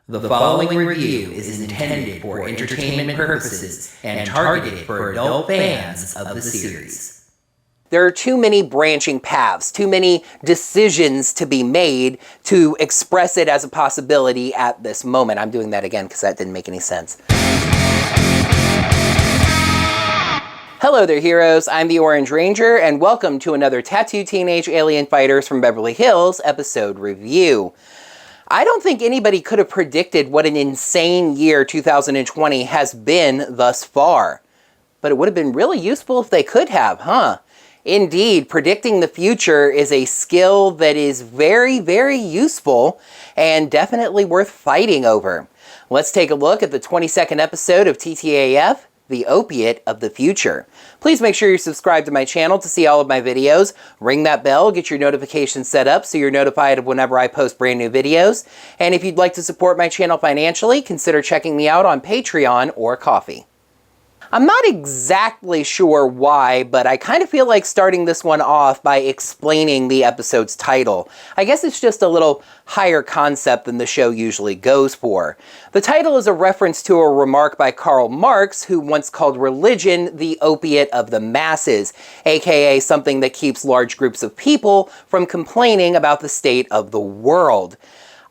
The following review is intended for entertainment purposes and targeted for adult fans of the series. There are too many branching paths, too many decisions to be made to express it as a possibility at this moment. I'm doing that again because that didn't make any sense. Hello there, heroes. I'm the Orange Ranger, and welcome to another Tattooed Teenage Alien Fighters from Beverly Hills episode review. I don't think anybody could have predicted what an insane year 2020 has been thus far. But it would have been really useful if they could have, huh? Indeed, predicting the future is a skill that is very, very useful and definitely worth fighting over. Let's take a look at the 22nd episode of TTAF, the Opiate of the Future. Please make sure you're subscribed to my channel to see all of my videos. Ring that bell, get your notifications set up so you're notified of whenever I post brand new videos. And if you'd like to support my channel financially, consider checking me out on Patreon or Ko-fi. I'm not exactly sure why, but I kind of feel like starting this one off by explaining the episode's title. I guess it's just a little higher concept than the show usually goes for. The title is a reference to a remark by Karl Marx, who once called religion the opiate of the masses, aka something that keeps large groups of people from complaining about the state of the world.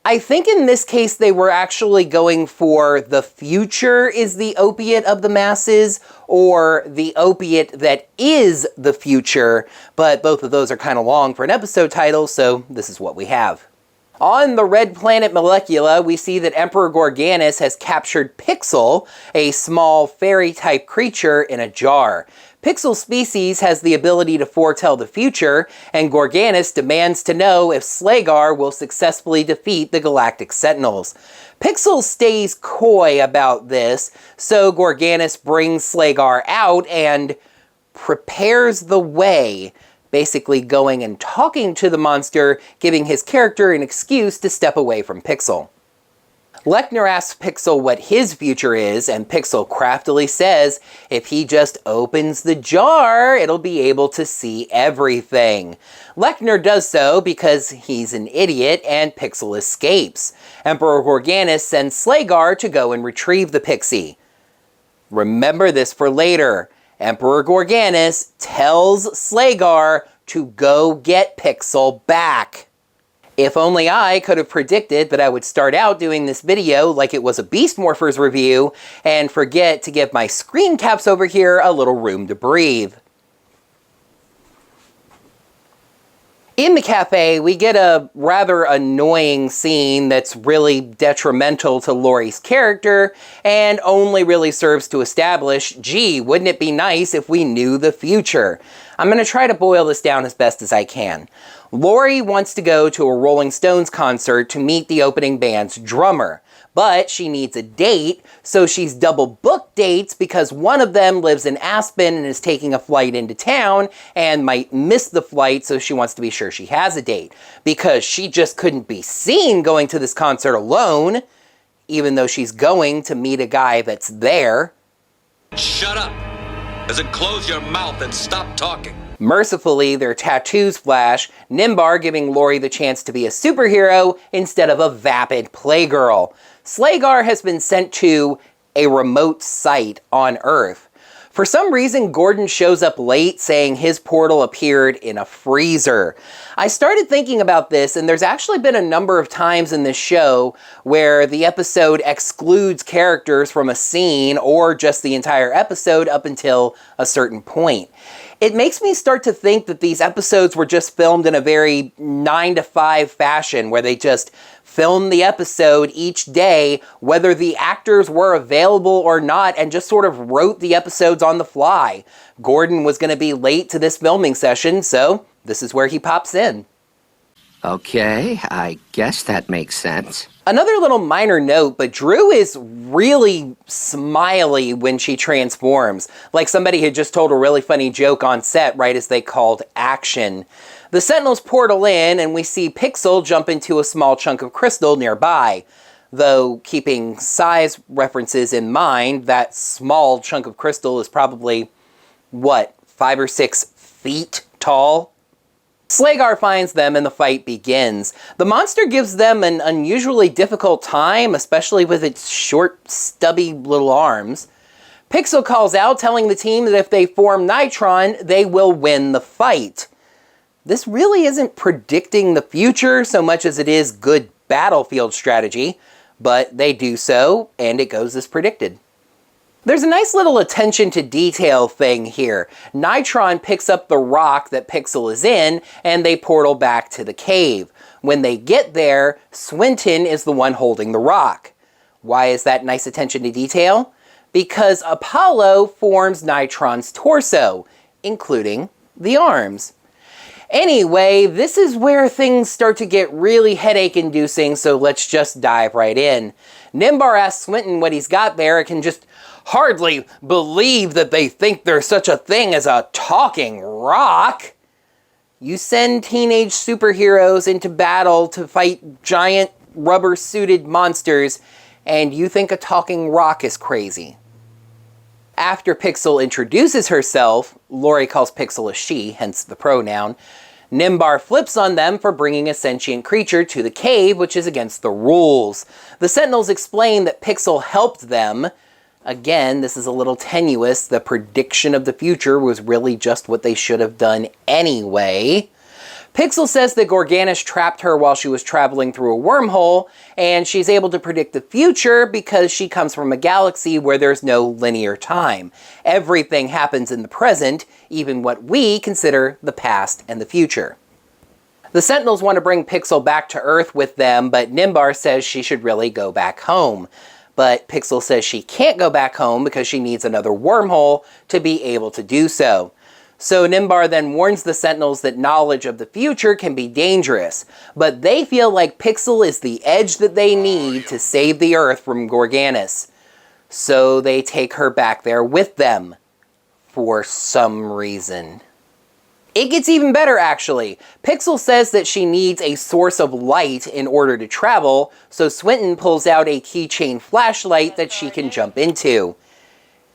I think in this case they were actually going for the future is the opiate of the masses or the opiate that is the future, but both of those are kind of long for an episode title, so this is what we have. On the red planet Molecula, we see that Emperor Gorganis has captured Pixel, a small fairy-type creature in a jar. Pixel's species has the ability to foretell the future, and Gorganis demands to know if Slagar will successfully defeat the Galactic Sentinels. Pixel stays coy about this, so Gorganis brings Slagar out and prepares the way, basically going and talking to the monster, giving his character an excuse to step away from Pixel. Lechner asks Pixel what his future is, and Pixel craftily says if he just opens the jar, it'll be able to see everything. Lechner does so because he's an idiot, and Pixel escapes. Emperor Gorganis sends Slagar to go and retrieve the pixie. Remember this for later. Emperor Gorganis tells Slagar to go get Pixel back. If only I could have predicted that I would start out doing this video like it was a Beast Morphers review and forget to give my screen caps over here a little room to breathe. In the cafe, we get a rather annoying scene that's really detrimental to Laurie's character and only really serves to establish, gee, wouldn't it be nice if we knew the future? I'm going to try to boil this down as best as I can. Laurie wants to go to a Rolling Stones concert to meet the opening band's drummer. But she needs a date, so she's double booked dates because one of them lives in Aspen and is taking a flight into town and might miss the flight, so she wants to be sure she has a date. Because she just couldn't be seen going to this concert alone, even though she's going to meet a guy that's there. Shut up! As in, close your mouth and stop talking. Mercifully, their tattoos flash, Nimbar giving Laurie the chance to be a superhero instead of a vapid playgirl. Slagar has been sent to a remote site on Earth. For some reason, Gordon shows up late saying his portal appeared in a freezer. I started thinking about this, and there's actually been a number of times in this show where the episode excludes characters from a scene or just the entire episode up until a certain point. It makes me start to think that these episodes were just filmed in a very 9-to-5 fashion, where they just filmed the episode each day, whether the actors were available or not, and just sort of wrote the episodes on the fly. Gordon was going to be late to this filming session, so this is where he pops in. Okay, I guess that makes sense. Another little minor note, but Drew is really smiley when she transforms, like somebody had just told a really funny joke on set right as they called action. The Sentinels portal in, and we see Pixel jump into a small chunk of crystal nearby. Though, keeping size references in mind, that small chunk of crystal is probably, what, 5 or 6 feet tall? Slagar finds them and the fight begins. The monster gives them an unusually difficult time, especially with its short, stubby little arms. Pixel calls out, telling the team that if they form Nitron, they will win the fight. This really isn't predicting the future so much as it is good battlefield strategy, but they do so, and it goes as predicted. There's a nice little attention to detail thing here. Nitron picks up the rock that Pixel is in, and they portal back to the cave. When they get there, Swinton is the one holding the rock. Why is that nice attention to detail? Because Apollo forms Nitron's torso, including the arms. Anyway, this is where things start to get really headache-inducing, so let's just dive right in. Nimbar asks Swinton what he's got there and can just hardly believe that they think there's such a thing as a talking rock. You send teenage superheroes into battle to fight giant rubber-suited monsters, and you think a talking rock is crazy. After Pixel introduces herself, Lori calls Pixel a she, hence the pronoun, Nimbar flips on them for bringing a sentient creature to the cave, which is against the rules. The Sentinels explain that Pixel helped them. Again, this is a little tenuous. The prediction of the future was really just what they should have done anyway. Pixel says that Gorganis trapped her while she was traveling through a wormhole, and she's able to predict the future because she comes from a galaxy where there's no linear time. Everything happens in the present, even what we consider the past and the future. The Sentinels want to bring Pixel back to Earth with them, but Nimbar says she should really go back home. But Pixel says she can't go back home because she needs another wormhole to be able to do so. So Nimbar then warns the Sentinels that knowledge of the future can be dangerous, but they feel like Pixel is the edge that they need to save the Earth from Gorganis. So they take her back there with them, for some reason. It gets even better, actually. Pixel says that she needs a source of light in order to travel, so Swinton pulls out a keychain flashlight that she can jump into.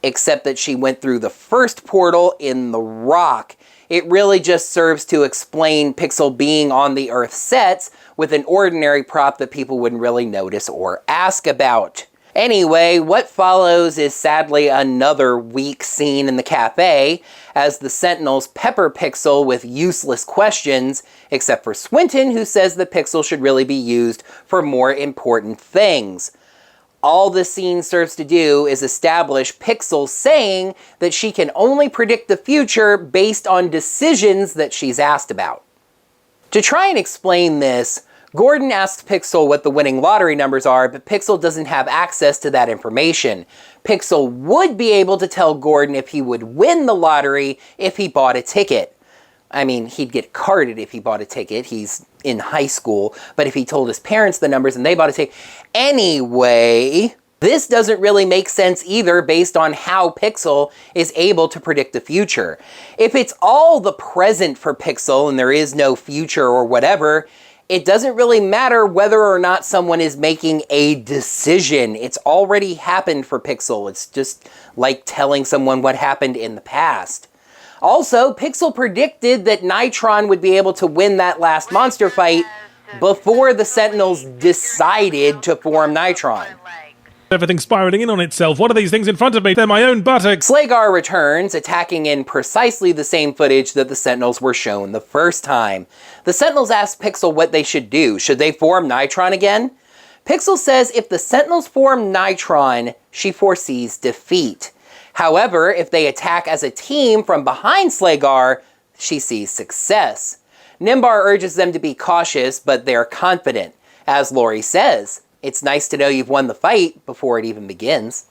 Except that she went through the first portal in the rock. It really just serves to explain Pixel being on the Earth sets with an ordinary prop that people wouldn't really notice or ask about. Anyway, what follows is sadly another weak scene in the cafe, as the Sentinels pepper Pixel with useless questions, except for Swinton, who says that Pixel should really be used for more important things. All the scene serves to do is establish Pixel saying that she can only predict the future based on decisions that she's asked about. To try and explain this, Gordon asks Pixel what the winning lottery numbers are, but Pixel doesn't have access to that information. Pixel would be able to tell Gordon if he would win the lottery if he bought a ticket. I mean, he'd get carded if he bought a ticket. He's in high school. But if he told his parents the numbers and they bought a ticket... Anyway, this doesn't really make sense either based on how Pixel is able to predict the future. If it's all the present for Pixel and there is no future or whatever, it doesn't really matter whether or not someone is making a decision. It's already happened for Pixel. It's just like telling someone what happened in the past. Also, Pixel predicted that Nitron would be able to win that last monster fight before the Sentinels decided to form Nitron. Everything's spiraling in on itself. What are these things in front of me? They're my own buttocks. Slagar returns, attacking in precisely the same footage that the Sentinels were shown the first time. The Sentinels ask Pixel what they should do. Should they form Nitron again? Pixel says if the Sentinels form Nitron, she foresees defeat. However, if they attack as a team from behind Slagar, she sees success. Nimbar urges them to be cautious, but they're confident. As Lori says, it's nice to know you've won the fight before it even begins.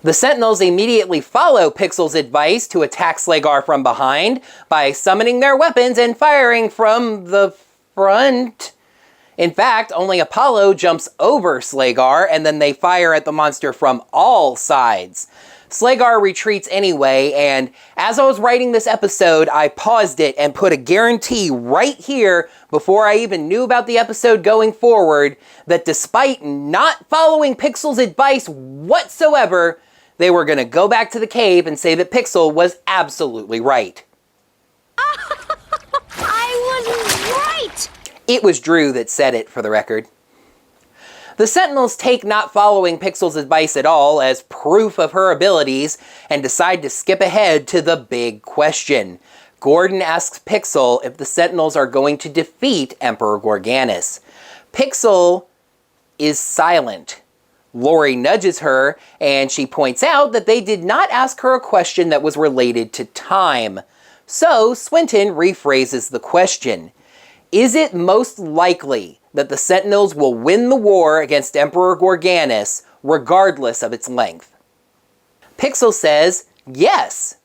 The Sentinels immediately follow Pixel's advice to attack Slagar from behind by summoning their weapons and firing from the front. In fact, only Apollo jumps over Slagar, and then they fire at the monster from all sides. Slagar retreats anyway, and as I was writing this episode, I paused it and put a guarantee right here before I even knew about the episode going forward that despite not following Pixel's advice whatsoever, they were going to go back to the cave and say that Pixel was absolutely right. I I was right! It was Drew that said it, for the record. The Sentinels take not following Pixel's advice at all as proof of her abilities and decide to skip ahead to the big question. Gordon asks Pixel if the Sentinels are going to defeat Emperor Gorganis. Pixel is silent. Lori nudges her, and she points out that they did not ask her a question that was related to time. So Swinton rephrases the question. Is it most likely that the Sentinels will win the war against Emperor Gorganis regardless of its length? Pixel says yes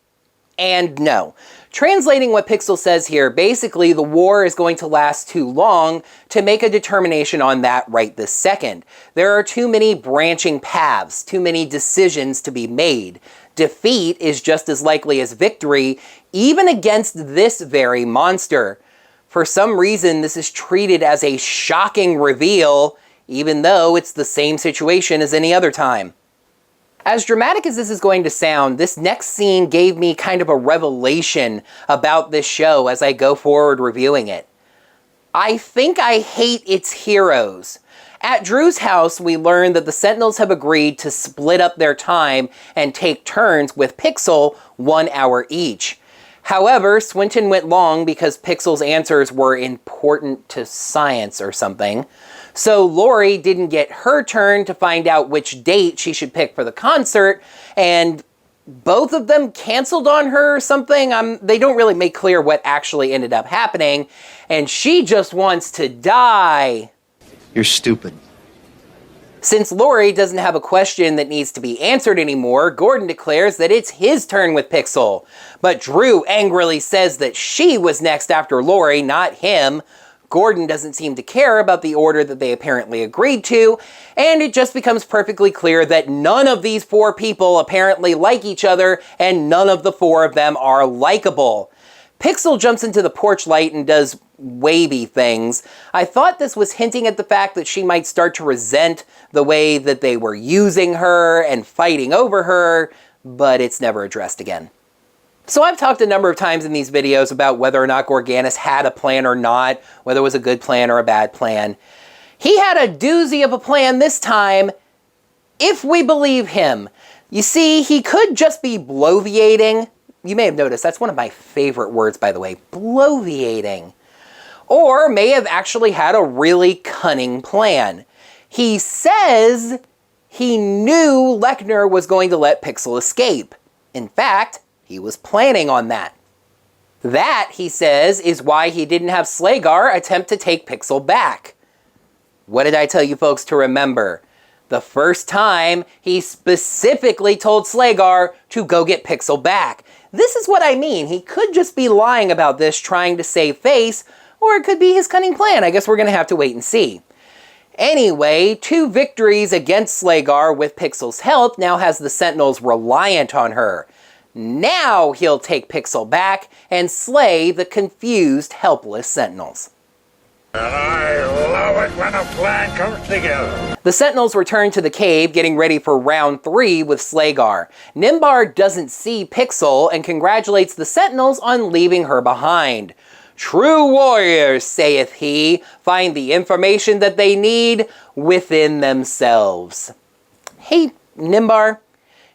and no. Translating what Pixel says here, basically the war is going to last too long to make a determination on that right this second. There are too many branching paths, too many decisions to be made. Defeat is just as likely as victory, even against this very monster. For some reason, this is treated as a shocking reveal, even though it's the same situation as any other time. As dramatic as this is going to sound, this next scene gave me kind of a revelation about this show as I go forward reviewing it. I think I hate its heroes. At Drew's house, we learned that the Sentinels have agreed to split up their time and take turns with Pixel 1 hour each. However, Swinton went long because Pixel's answers were important to science or something. So Lori didn't get her turn to find out which date she should pick for the concert, and both of them canceled on her or something. They don't really make clear what actually ended up happening, and she just wants to die. You're stupid. Since Lori doesn't have a question that needs to be answered anymore, Gordon declares that it's his turn with Pixel. But Drew angrily says that she was next after Lori, not him. Gordon doesn't seem to care about the order that they apparently agreed to, and it just becomes perfectly clear that none of these 4 people apparently like each other, and none of the 4 of them are likable. Pixel jumps into the porch light and does wavy things. I thought this was hinting at the fact that she might start to resent the way that they were using her and fighting over her, but it's never addressed again. So I've talked a number of times in these videos about whether or not Gorganis had a plan or not, whether it was a good plan or a bad plan. He had a doozy of a plan this time, if we believe him. You see, he could just be bloviating. You may have noticed, that's one of my favorite words, by the way, bloviating. Or may have actually had a really cunning plan. He says he knew Lechner was going to let Pixel escape. In fact, he was planning on that. That, he says, is why he didn't have Slagar attempt to take Pixel back. What did I tell you folks to remember? The first time, he specifically told Slagar to go get Pixel back. This is what I mean. He could just be lying about this, trying to save face, or it could be his cunning plan. I guess we're going to have to wait and see. Anyway, 2 victories against Slagar with Pixel's help now has the Sentinels reliant on her. Now he'll take Pixel back and slay the confused, helpless Sentinels. And I love it when a plan comes together. The Sentinels return to the cave, getting ready for round 3 with Slagar. Nimbar doesn't see Pixel and congratulates the Sentinels on leaving her behind. True warriors, saith he, find the information that they need within themselves. Hey, Nimbar,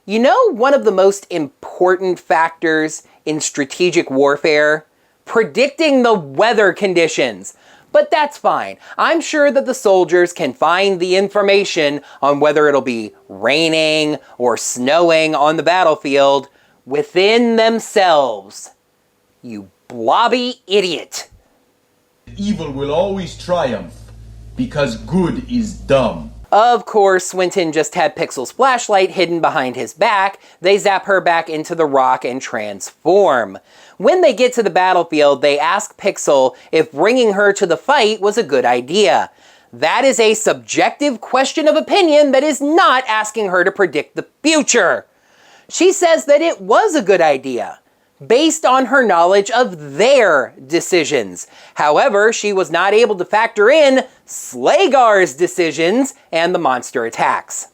you know one of the most important factors in strategic warfare? Predicting the weather conditions. But that's fine. I'm sure that the soldiers can find the information on whether it'll be raining or snowing on the battlefield within themselves. You blobby idiot. Evil will always triumph, because good is dumb. Of course, Swinton just had Pixel's flashlight hidden behind his back. They zap her back into the rock and transform. When they get to the battlefield, they ask Pixel if bringing her to the fight was a good idea. That is a subjective question of opinion that is not asking her to predict the future. She says that it was a good idea, based on her knowledge of their decisions. However, she was not able to factor in Slagar's decisions and the monster attacks.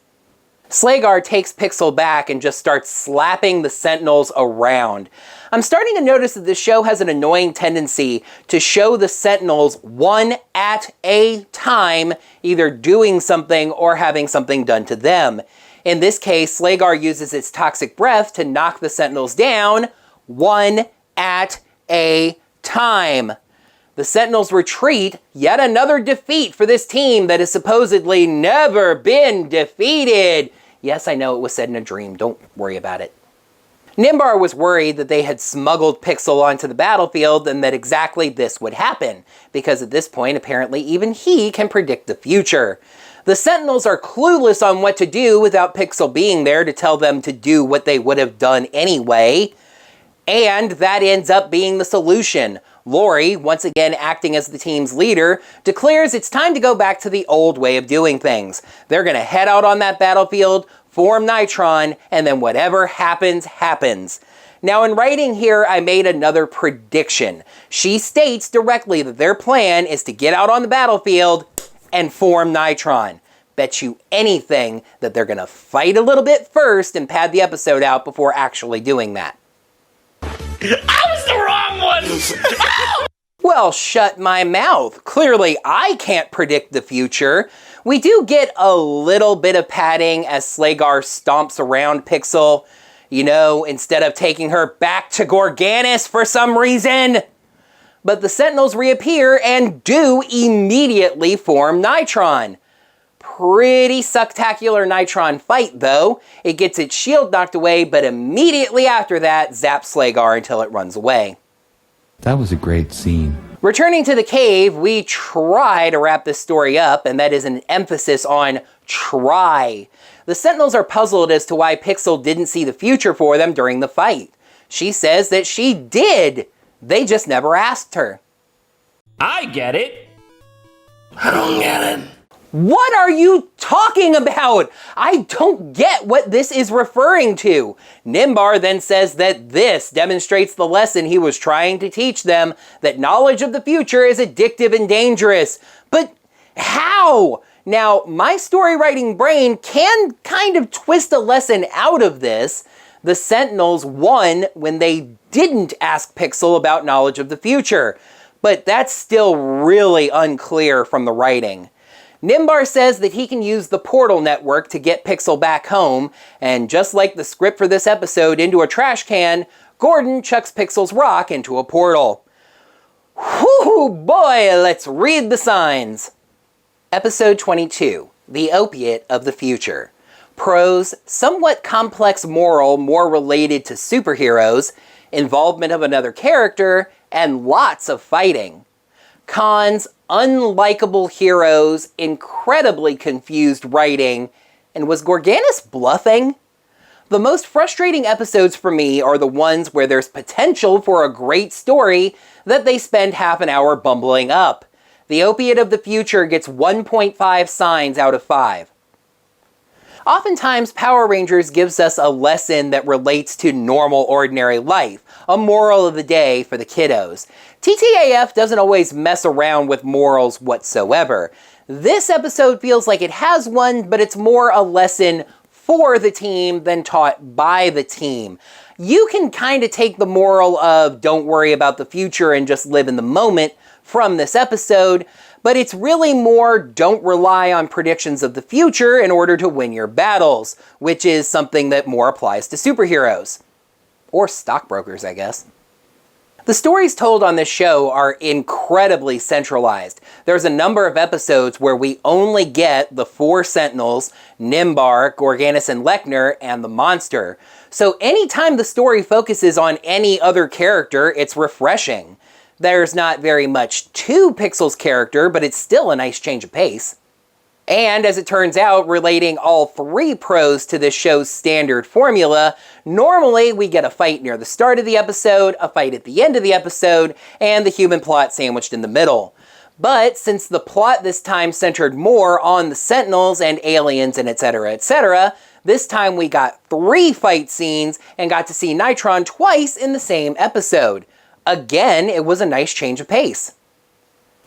Slagar takes Pixel back and just starts slapping the Sentinels around. I'm starting to notice that this show has an annoying tendency to show the Sentinels one at a time, either doing something or having something done to them. In this case, Slagar uses its toxic breath to knock the Sentinels down one at a time. The Sentinels retreat, yet another defeat for this team that has supposedly never been defeated. Yes, I know it was said in a dream, don't worry about it. Nimbar was worried that they had smuggled Pixel onto the battlefield and that exactly this would happen, because at this point, apparently even he can predict the future. The Sentinels are clueless on what to do without Pixel being there to tell them to do what they would have done anyway. And that ends up being the solution. Lori, once again acting as the team's leader, declares it's time to go back to the old way of doing things. They're going to head out on that battlefield, form Nitron, and then whatever happens, happens. Now in writing here, I made another prediction. She states directly that their plan is to get out on the battlefield and form Nitron. Bet you anything that they're going to fight a little bit first and pad the episode out before actually doing that. I was the wrong one! Well, shut my mouth. Clearly, I can't predict the future. We do get a little bit of padding as Slagar stomps around Pixel, you know, instead of taking her back to Gorganis for some reason. But the Sentinels reappear and do immediately form Nitron. Pretty sucktacular Nitron fight, though. It gets its shield knocked away, but immediately after that, zaps Slagar until it runs away. That was a great scene. Returning to the cave, we try to wrap this story up, and that is an emphasis on try. The Sentinels are puzzled as to why Pixel didn't see the future for them during the fight. She says that she did. They just never asked her. I get it. I don't get it. What are you talking about? I don't get what this is referring to. Nimbar then says that this demonstrates the lesson he was trying to teach them, that knowledge of the future is addictive and dangerous. But how? Now, my story writing brain can kind of twist a lesson out of this. The Sentinels won when they didn't ask Pixel about knowledge of the future, but that's still really unclear from the writing. Nimbar says that he can use the portal network to get Pixel back home, and just like the script for this episode into a trash can, Gordon chucks Pixel's rock into a portal. Whew, boy, let's read the signs. Episode 22, The Opiate of the Future. Pros, somewhat complex moral more related to superheroes, involvement of another character, and lots of fighting. Cons, unlikable heroes, incredibly confused writing, and was Gorganis bluffing? The most frustrating episodes for me are the ones where there's potential for a great story that they spend half an hour bumbling up. The Opiate of the Future gets 1.5 signs out of 5. Oftentimes, Power Rangers gives us a lesson that relates to normal, ordinary life, a moral of the day for the kiddos. TTAF doesn't always mess around with morals whatsoever. This episode feels like it has one, but it's more a lesson for the team than taught by the team. You can kind of take the moral of don't worry about the future and just live in the moment from this episode, but it's really more don't rely on predictions of the future in order to win your battles, which is something that more applies to superheroes. Or stockbrokers, I guess. The stories told on this show are incredibly centralized. There's a number of episodes where we only get the 4 Sentinels, Nimbar, Gorganis and Lechner, and the monster. So anytime the story focuses on any other character, it's refreshing. There's not very much to Pixel's character, but it's still a nice change of pace. And as it turns out, relating all 3 pros to this show's standard formula, normally we get a fight near the start of the episode, a fight at the end of the episode, and the human plot sandwiched in the middle. But since the plot this time centered more on the Sentinels and aliens and etc., this time we got 3 fight scenes and got to see Nitron twice in the same episode. Again, it was a nice change of pace.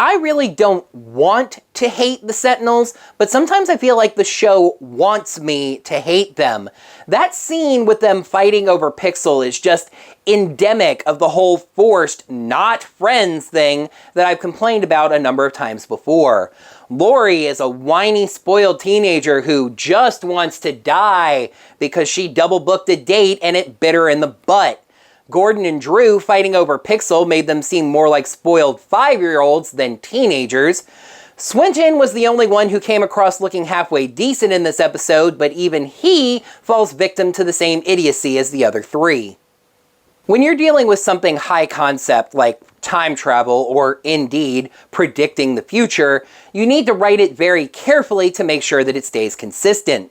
I really don't want to hate the Sentinels, but sometimes I feel like the show wants me to hate them. That scene with them fighting over Pixel is just endemic of the whole forced not friends thing that I've complained about a number of times before. Lori is a whiny, spoiled teenager who just wants to die because she double booked a date and it bit her in the butt. Gordon and Drew fighting over Pixel made them seem more like spoiled 5-year-olds than teenagers. Swinton was the only one who came across looking halfway decent in this episode, but even he falls victim to the same idiocy as the other three. When you're dealing with something high concept like time travel or, indeed, predicting the future, you need to write it very carefully to make sure that it stays consistent.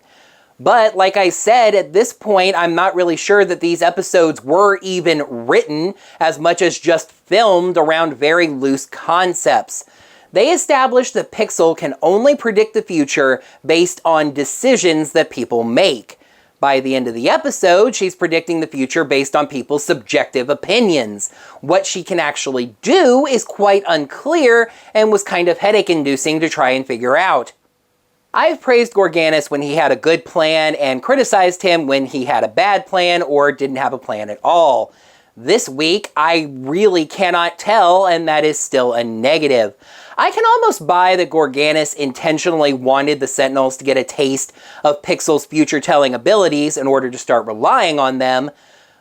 But, like I said, at this point, I'm not really sure that these episodes were even written as much as just filmed around very loose concepts. They established that Pixel can only predict the future based on decisions that people make. By the end of the episode, she's predicting the future based on people's subjective opinions. What she can actually do is quite unclear and was kind of headache-inducing to try and figure out. I've praised Gorganis when he had a good plan and criticized him when he had a bad plan or didn't have a plan at all. This week, I really cannot tell, and that is still a negative. I can almost buy that Gorganis intentionally wanted the Sentinels to get a taste of Pixel's future-telling abilities in order to start relying on them,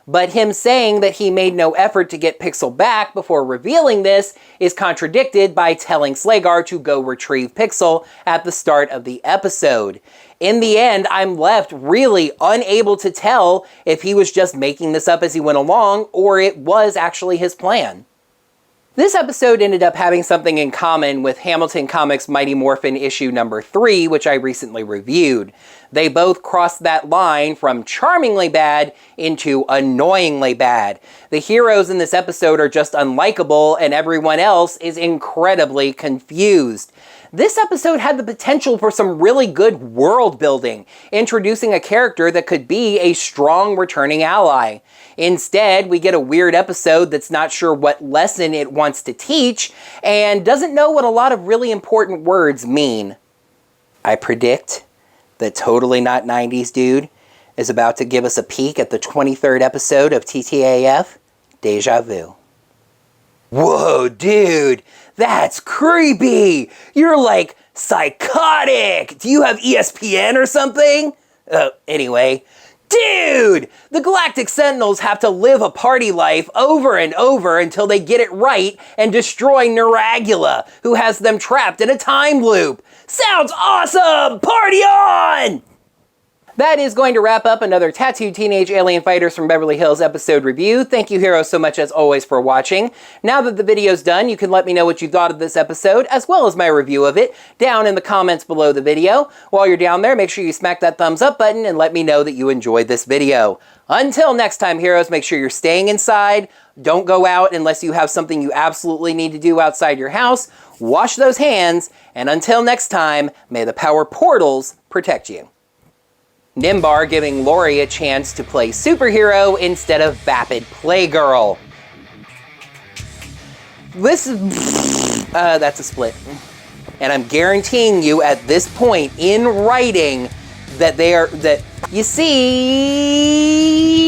but him saying that he made no effort to get Pixel back before revealing this is contradicted by telling Slagar to go retrieve Pixel at the start of the episode. In the end, I'm left really unable to tell if he was just making this up as he went along or it was actually his plan. This episode ended up having something in common with Hamilton Comics' Mighty Morphin issue number 3, which I recently reviewed. They both crossed that line from charmingly bad into annoyingly bad. The heroes in this episode are just unlikable, and everyone else is incredibly confused. This episode had the potential for some really good world building, introducing a character that could be a strong returning ally. Instead, we get a weird episode that's not sure what lesson it wants to teach, and doesn't know what a lot of really important words mean. I predict that Totally Not 90s Dude is about to give us a peek at the 23rd episode of TTAF, Deja Vu. Whoa, dude, that's creepy! You're like psychotic! Do you have ESPN or something? Anyway. Dude! The Galactic Sentinels have to live a party life over and over until they get it right and destroy Neuragula, who has them trapped in a time loop. Sounds awesome! Party on! That is going to wrap up another Tattooed Teenage Alien Fighters from Beverly Hills episode review. Thank you, heroes, so much as always for watching. Now that the video's done, you can let me know what you thought of this episode, as well as my review of it, down in the comments below the video. While you're down there, make sure you smack that thumbs up button and let me know that you enjoyed this video. Until next time, heroes, make sure you're staying inside. Don't go out unless you have something you absolutely need to do outside your house. Wash those hands, and until next time, may the power portals protect you. Nimbar giving Lori a chance to play superhero instead of vapid playgirl. This is... that's a split. And I'm guaranteeing you at this point in writing that they are... that... You see...